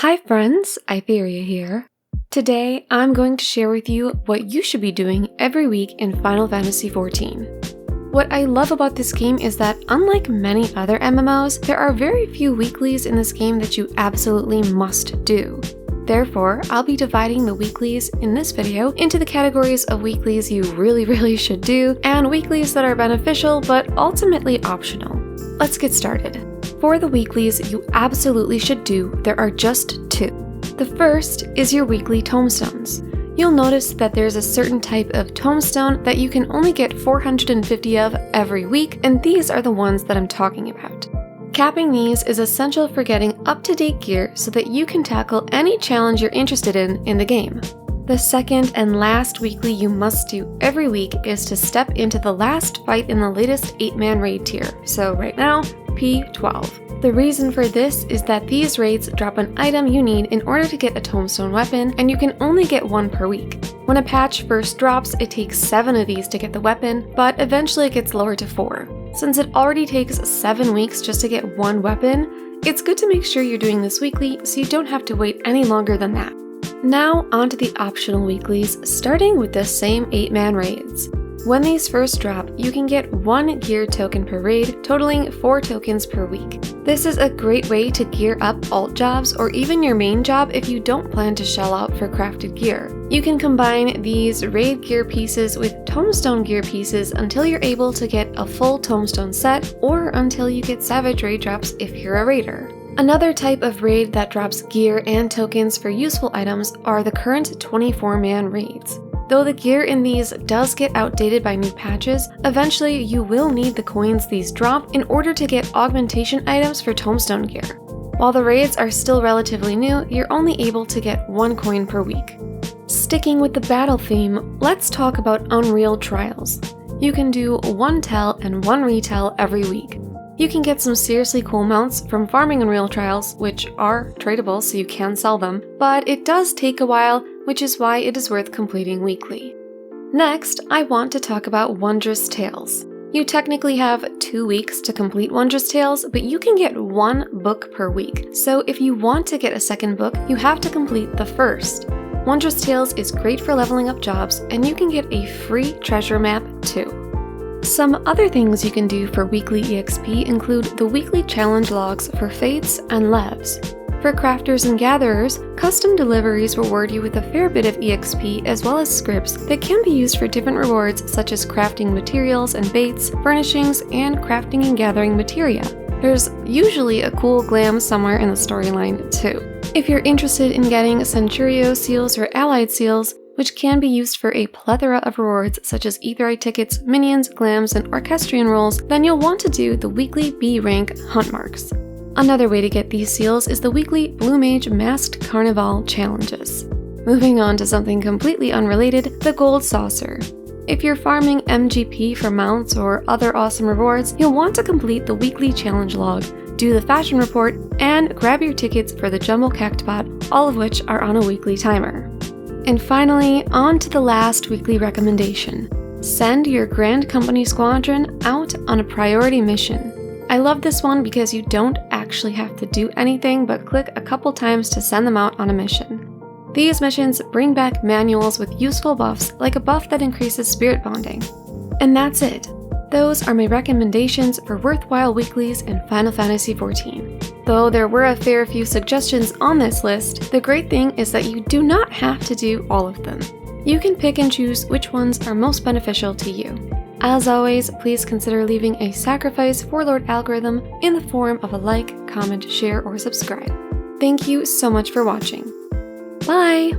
Hi friends, theyre here. Today, I'm going to share with you what you should be doing every week in Final Fantasy XIV. What I love about this game is that, unlike many other MMOs, there are very few weeklies in this game that you absolutely must do. Therefore, I'll be dividing the weeklies in this video into the categories of weeklies you really should do, and weeklies that are beneficial but ultimately optional. Let's get started. For the weeklies you absolutely should do, there are just two. The first is your weekly Tomestones. You'll notice that there's a certain type of Tomestone that you can only get 450 of every week, and these are the ones that I'm talking about. Capping these is essential for getting up-to-date gear so that you can tackle any challenge you're interested in the game. The second and last weekly you must do every week is to step into the last fight in the latest 8-man raid tier, so right now, P12. The reason for this is that these raids drop an item you need in order to get a Tomestone weapon, and you can only get one per week. When a patch first drops, it takes 7 of these to get the weapon, but eventually it gets lowered to 4. Since it already takes 7 weeks just to get one weapon, it's good to make sure you're doing this weekly so you don't have to wait any longer than that. Now onto the optional weeklies, starting with the same 8-man raids. When these first drop, you can get 1 gear token per raid, totaling 4 tokens per week. This is a great way to gear up alt jobs or even your main job if you don't plan to shell out for crafted gear. You can combine these raid gear pieces with Tomestone gear pieces until you're able to get a full Tomestone set, or until you get Savage raid drops if you're a raider. Another type of raid that drops gear and tokens for useful items are the current 24-man raids. Though the gear in these does get outdated by new patches, eventually you will need the coins these drop in order to get augmentation items for Tomestone gear. While the raids are still relatively new, you're only able to get 1 coin per week. Sticking with the battle theme, let's talk about Unreal Trials. You can do 1 tell and 1 retell every week. You can get some seriously cool mounts from farming Unreal Trials, which are tradable so you can sell them, but it does take a while, which is why it is worth completing weekly. Next, I want to talk about Wondrous Tails. You technically have 2 weeks to complete Wondrous Tails, but you can get 1 book per week, so if you want to get a second book, you have to complete the first. Wondrous Tails is great for leveling up jobs, and you can get a free treasure map too. Some other things you can do for weekly EXP include the weekly challenge logs for fates and levs. For crafters and gatherers, custom deliveries reward you with a fair bit of EXP as well as scripts that can be used for different rewards such as crafting materials and baits, furnishings, and crafting and gathering materia. There's usually a cool glam somewhere in the storyline too. If you're interested in getting Centurio seals or allied seals, which can be used for a plethora of rewards such as aetheryte tickets, minions, glams, and orchestrion rolls, then you'll want to do the weekly B rank hunt marks. Another way to get these seals is the weekly Blue Mage Masked Carnivale challenges. Moving on to something completely unrelated, the Gold Saucer. If you're farming MGP for mounts or other awesome rewards, you'll want to complete the weekly challenge log, do the fashion report, and grab your tickets for the Jumbo Cactbot, all of which are on a weekly timer. And finally, on to the last weekly recommendation. Send your Grand Company Squadron out on a priority mission. I love this one because you don't actually have to do anything but click a couple times to send them out on a mission. These missions bring back manuals with useful buffs, like a buff that increases spirit bonding. And that's it. Those are my recommendations for worthwhile weeklies in Final Fantasy XIV. Though there were a fair few suggestions on this list, the great thing is that you do not have to do all of them. You can pick and choose which ones are most beneficial to you. As always, please consider leaving a sacrifice for Lord Algorithm in the form of a like, comment, share, or subscribe. Thank you so much for watching. Bye!